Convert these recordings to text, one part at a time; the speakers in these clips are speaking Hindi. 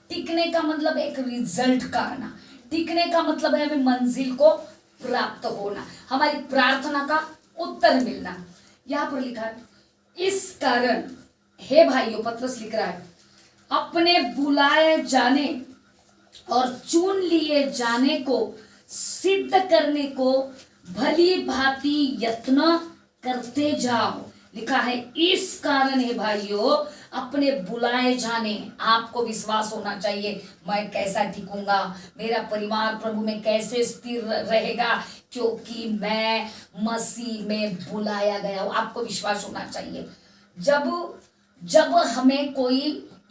टिकने का मतलब एक रिजल्ट का आना, टिकने का मतलब है हमें मंजिल को प्राप्त होना, हमारी प्रार्थना का उत्तर मिलना। यहां पर लिखा है इस कारण हे भाइयों, पत्रस लिख रहा है, अपने बुलाए जाने और चुन लिए जाने को सिद्ध करने को भली भांति यत्न करते जाओ। लिखा है इस कारण है भाइयों, अपने बुलाए जाने, आपको विश्वास होना चाहिए मैं कैसा टिकूंगा, मेरा परिवार प्रभु में कैसे स्थिर रहेगा, क्योंकि मैं मसीह में बुलाया गया हूं। आपको विश्वास होना चाहिए। जब हमें कोई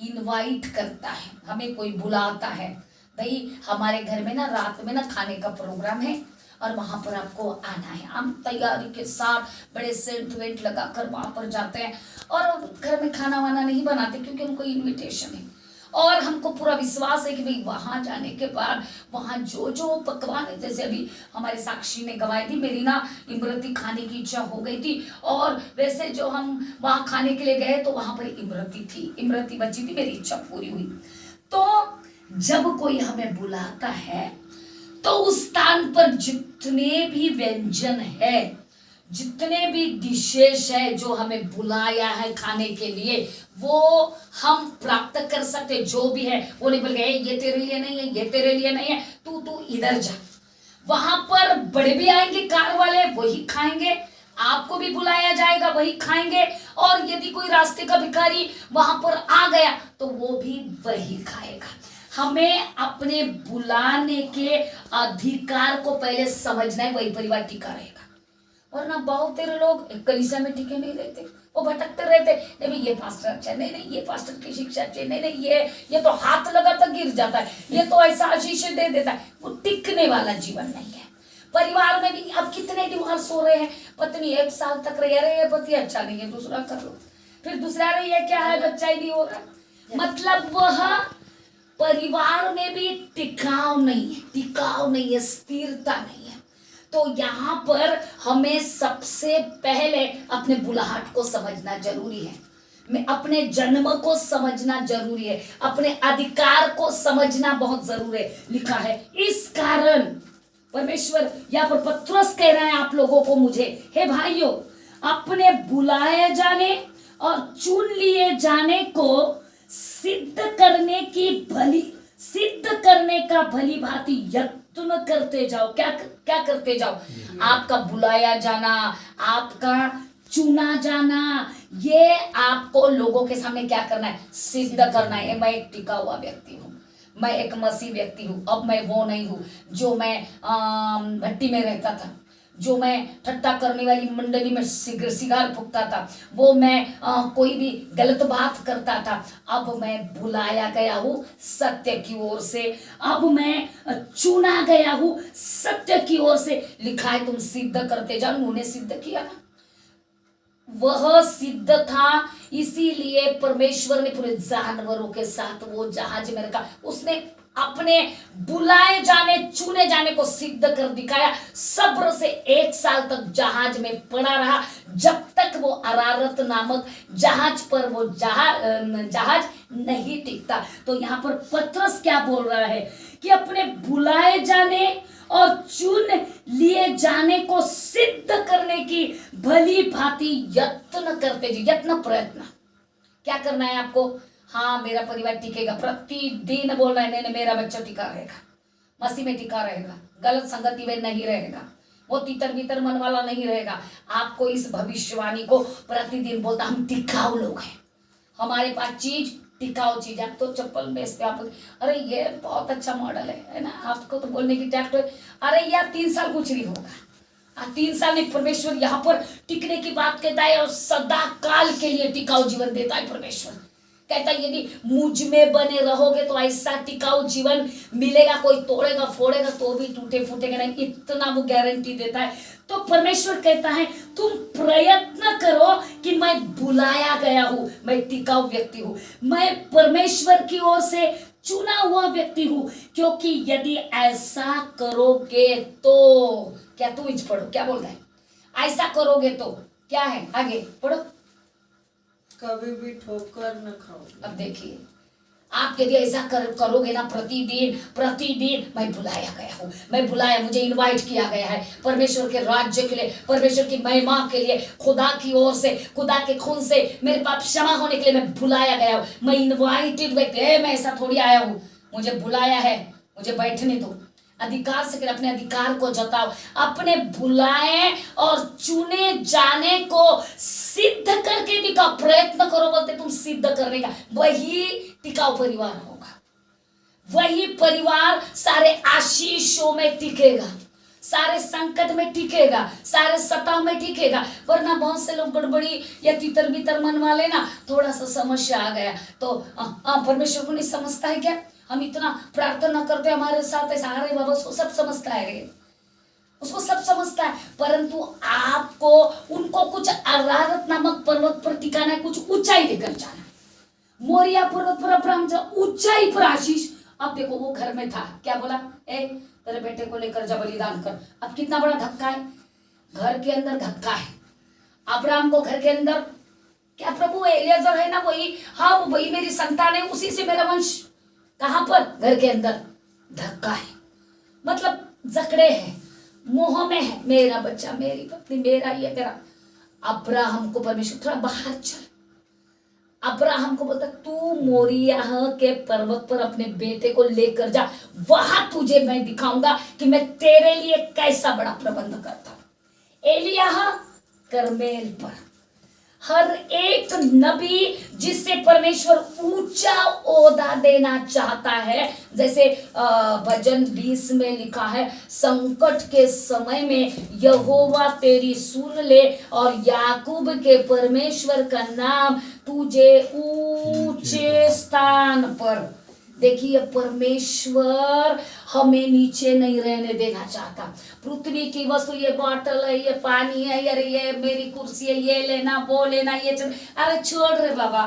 इनवाइट करता है, हमें कोई बुलाता है, भाई हमारे घर में ना रात में ना खाने का प्रोग्राम है और वहां पर आपको आना है, हम तैयारी के साथ बड़े सेंट वेंट लगाकर वहां पर जाते हैं और घर में खाना वाना नहीं बनाते क्योंकि हमको इनविटेशन है और हमको पूरा विश्वास है कि भाई वहां जाने के बाद वहां जो जो पकवान है, जैसे अभी हमारे साक्षी ने गवाही थी, मेरी ना इमरती खाने की इच्छा हो गई थी और वैसे जो हम वहां खाने के लिए गए तो वहां पर इमरती थी, इमरती बची थी, मेरी इच्छा पूरी हुई। तो जब कोई हमें बुलाता है तो उस स्थान पर जितने भी व्यंजन है, जितने भी डिशेस है जो हमें बुलाया है खाने के लिए, वो हम प्राप्त कर सकते। जो भी है वो नहीं बोल गए ये तेरे लिए नहीं है, ये तेरे लिए नहीं है, तू इधर जा। वहां पर बड़े भी आएंगे कार वाले, वही खाएंगे, आपको भी बुलाया जाएगा, वही खाएंगे, और यदि कोई रास्ते का भिखारी वहां पर आ गया तो वो भी वही खाएगा। हमें अपने बुलाने के अधिकार को पहले समझना है, वही परिवार टिका रहेगा। वरना बहुत तेरे लोग एक कलीसिया में टिके नहीं रहते, वो भटकते रहते, नहीं ये पास्टर अच्छा, नहीं ये पास्टर की शिक्षा अच्छी, नहीं ये तो हाथ लगाता गिर जाता है, ये तो ऐसा आशीष दे देता है। वो टिकने वाला जीवन नहीं है। परिवार में भी अब कितने डिवोर्स हो रहे हैं, पत्नी 1 साल तक रही, अरे ये पति अच्छा नहीं है दूसरा कर लो, फिर दूसरा रही है क्या है बच्चा ही नहीं हो रहा। मतलब वह परिवार में भी टिकाव नहीं है, स्थिरता नहीं है। तो यहाँ पर हमें सबसे पहले अपने बुलाहट को समझना जरूरी है, में अपने जन्म को समझना जरूरी है, अपने अधिकार को समझना बहुत जरूरी है। लिखा है इस कारण परमेश्वर, यहाँ पर पत्रस कह रहे हैं आप लोगों को, मुझे, हे भाइयों, अपने बुलाए जाने और चुन लिए जाने को सिद्ध करने का भली भांति यत्न करते जाओ। क्या करते जाओ? आपका बुलाया जाना, आपका चुना जाना, ये आपको लोगों के सामने क्या करना है? सिद्ध करना है। मैं एक टिका हुआ व्यक्ति हूँ, मैं एक मसीह व्यक्ति हूँ। अब मैं वो नहीं हूँ जो मैं भट्टी में रहता था, जो मैं ठट्टा करने वाली मंडली में सिगार फूकता था, वो मैं कोई भी गलत बात करता था। अब मैं बुलाया गया हूँ सत्य की ओर से, अब मैं चुना गया हूँ सत्य की ओर से। लिखा है तुम सिद्ध करते जाओ। उन्होंने सिद्ध किया ना, वह सिद्ध था, इसीलिए परमेश्वर ने पूरे जानवरों के साथ वो जहाज में रखा। उसने अपने बुलाए जाने, चुने जाने को सिद्ध कर दिखाया। सब्र से 1 साल तक जहाज में पड़ा रहा, जब तक वो अरारत नामक जहाज पर वो जहाज नहीं टिकता। तो यहाँ पर पत्रस क्या बोल रहा है कि अपने बुलाए जाने और चुन लिए जाने को सिद्ध करने की भली भांति यत्न करते जी। यत्न, प्रयत्न क्या करना है आपको? हाँ मेरा परिवार टिकेगा, प्रतिदिन बोल रहे नहीं मेरा बच्चा टिका रहेगा, मसीह में टिका रहेगा, गलत संगति में नहीं रहेगा, वो तितर बितर मन वाला नहीं रहेगा। आपको इस भविष्यवाणी को प्रतिदिन बोलता, हम टिकाऊ लोग हैं, हमारे पास चीज टिकाऊ चीज। आप तो चप्पल बेचते, आप अरे ये बहुत अच्छा मॉडल है ना, आपको तो बोलने की टैक्ट, अरे यार 3 साल कुछ नहीं होगा। 3 साल में परमेश्वर यहाँ पर टिकने की बात कहता है और सदा काल के लिए टिकाऊ जीवन देता है। परमेश्वर कहता है यदि मुझ में बने रहोगे तो ऐसा टिकाऊ जीवन मिलेगा, कोई तोड़ेगा फोड़ेगा तो भी टूटे फूटेगा नहीं, इतना वो गारंटी देता है। तो परमेश्वर कहता है तुम प्रयत्न करो कि मैं बुलाया गया हूं, मैं टिकाऊ व्यक्ति हूं, मैं परमेश्वर की ओर से चुना हुआ व्यक्ति हूं। क्योंकि यदि ऐसा करोगे तो क्या, तू इच पढ़ो क्या बोलता है, ऐसा करोगे तो क्या है, आगे पढ़ो, कभी भी ठोकर न खाओ। अब देखिए आप यदि ऐसा करोगे ना, प्रतिदिन प्रतिदिन, मैं बुलाया गया हूँ, मैं बुलाया, मुझे इनवाइट किया गया है परमेश्वर के राज्य के लिए, परमेश्वर की महिमा के लिए, खुदा की ओर से, खुदा के खून से मेरे पाप क्षमा होने के लिए मैं बुलाया गया हूँ, मैं इनवाइटेड व्यक्ति है। मैं ऐसा थोड़ी आया हूँ, मुझे बुलाया है, मुझे बैठने दो। अधिकार से अपने अधिकार को जताओ, अपने बुलाए और चुने जाने को सिद्ध करके दिखाओ, प्रयत्न करो। बोलते तुम सिद्ध करने का, वही टिकाऊ परिवार होगा, वही परिवार सारे आशीषों में टिकेगा, सारे संकट में टिकेगा, सारे सताव में टिकेगा। वरना बहुत से लोग गड़बड़ी या तितर बितर मन वाले ना, थोड़ा सा समस्या आ गया तो परमेश्वर को नहीं समझता है क्या, हम इतना प्रार्थना करते हमारे साथ ऐसा, अरे बाबा उसको सब समझता है रे, उसको सब समझता है। परंतु आपको उनको कुछ अरारत नामक पर्वत पर टिकाना है, कुछ ऊंचाई लेकर जाना है। मोरिया पर्वत पर अब्राहम ऊंचाई पर आशीष, अब देखो वो घर में था, क्या बोला, ए तेरे बेटे को लेकर जा बलिदान कर। अब कितना बड़ा धक्का है, घर के अंदर धक्का है। अब्राहम को घर के अंदर, क्या प्रभु एलियाजर है ना वही, हाँ वही मेरी संतान है, उसी से मेरा वंश, कहां पर, घर के अंदर धक्का है, मतलब जकड़े हैं, मोह में है, मेरा बच्चा, मेरी पत्नी, मेरा ये तेरा। अब्राहम को परमेश्वर थोड़ा बाहर चल, अब्राहम को बोलता तू मोरिया के पर्वत पर अपने बेटे को लेकर जा, वहां तुझे मैं दिखाऊंगा कि मैं तेरे लिए कैसा बड़ा प्रबंध करता हूं। एलियाह करमेल पर, हर एक नबी जिससे परमेश्वर ऊंचा ओहदा देना चाहता है, जैसे भजन 20 में लिखा है, संकट के समय में यहोवा तेरी सुन ले और याकूब के परमेश्वर का नाम तुझे ऊंचे स्थान पर। देखिए परमेश्वर हमें नीचे नहीं रहने देना चाहता। पृथ्वी की वस्तु, ये बॉटल है, ये पानी है, ये मेरी कुर्सी है, ये लेना वो लेना, ये अरे छोड़ रे बाबा।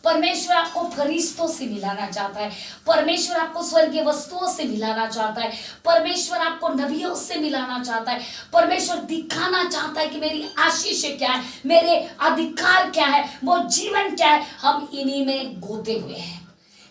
परमेश्वर आपको फरिश्तों से मिलाना चाहता है, परमेश्वर आपको स्वर्गीय वस्तुओं से मिलाना चाहता है, परमेश्वर आपको नबियों से मिलाना चाहता है, परमेश्वर दिखाना चाहता है कि मेरी आशीष क्या है, मेरे अधिकार क्या है, वो जीवन क्या है। हम इन्हीं में गोते हुए हैं।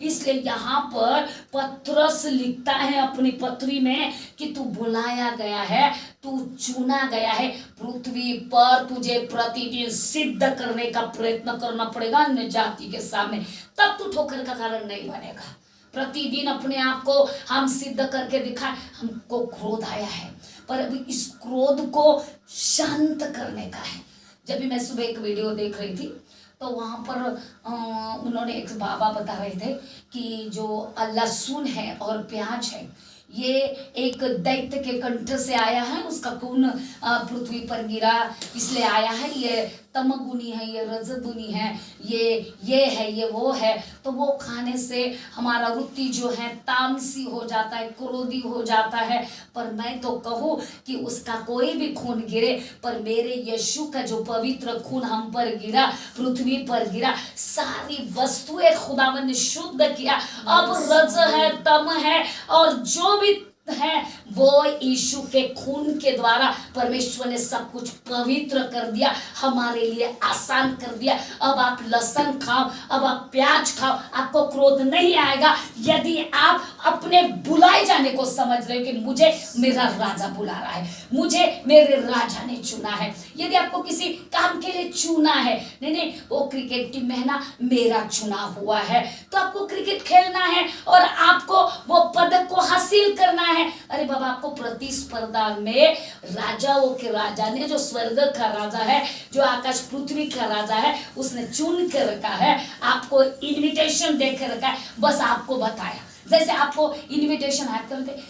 इसलिए यहाँ पर पत्रस लिखता है अपनी पत्री में कि तू बुलाया गया है, तू चुना गया है, पृथ्वी पर तुझे प्रतिदिन सिद्ध करने का प्रयत्न करना पड़ेगा अन्य जाति के सामने, तब तू ठोकर का कारण नहीं बनेगा। प्रतिदिन अपने आप को हम सिद्ध करके दिखाएं। हमको क्रोध आया है, पर अभी इस क्रोध को शांत करने का है। जब भी मैं सुबह एक वीडियो देख रही थी तो वहाँ पर उन्होंने एक बाबा बता रहे थे कि जो लहसुन है और प्याज है, ये एक दैत्य के कंठ से आया है, उसका खून पृथ्वी पर गिरा इसलिए आया है, ये तमगुनी है, ये रजगुनी है, ये है, ये वो है। तो वो खाने से हमारा रुचि जो है तामसी हो जाता है, क्रोधी हो जाता है। पर मैं तो कहूँ कि उसका कोई भी खून गिरे, पर मेरे यीशु का जो पवित्र खून हम पर गिरा, पृथ्वी पर गिरा, सारी वस्तुएं खुदावन ने शुद्ध किया। अब रज है, तम है और जो भी है वो यीशु के खून के द्वारा परमेश्वर ने सब कुछ पवित्र कर दिया, हमारे लिए आसान कर दिया। अब आप लहसुन खाओ, अब आप प्याज खाओ, आपको क्रोध नहीं आएगा यदि आप अपने बुलाए जाने को समझ रहे हो कि मुझे मेरा राजा बुला रहा है, मुझे मेरे राजा ने चुना है। यदि आपको किसी काम के लिए चुना है, नहीं वो क्रिकेट टीम में है ना, मेरा चुना हुआ है, तो आपको क्रिकेट खेलना है और आपको वो पदक को हासिल करना है। अरे बाबा, आपको प्रतिस्पर्धा में राजाओं के राजा ने, जो स्वर्ग का राजा है, जो आकाश पृथ्वी का राजा है, उसने चुन कर रखा है, आपको इनविटेशन दे कर रखा है, बस आपको बताया। जैसे आपको इनविटेशन आया करते,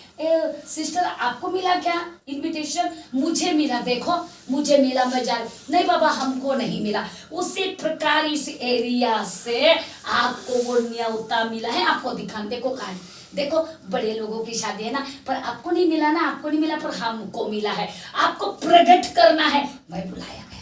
सिस्टर आपको मिला क्या इनविटेशन? मुझे मिला, देखो मुझे मिला, मैं जा नहीं बाबा हमको नहीं मिला। उसी प्रकार इस एरिया से आपको वो न्योता मिला है, आपको दिखाने। देखो कहा, देखो बड़े लोगों की शादी है ना, पर आपको नहीं मिला ना, आपको नहीं मिला, पर हमको मिला है। आपको प्रकट करना है, मैं बुलाया गया,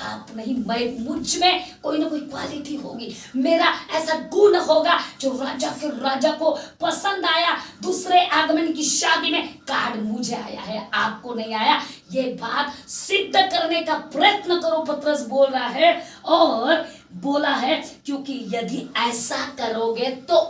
आप नहीं, मैं, मुझ में कोई ना कोई क्वालिटी होगी, मेरा ऐसा गुण होगा जो राजा के राजा को पसंद आया। दूसरे आगमन की शादी में कार्ड मुझे आया है, आपको नहीं आया। ये बात सिद्ध करने का प्रयत्न करो, पत्रस बोल रहा है। और बोला है क्योंकि यदि ऐसा करोगे तो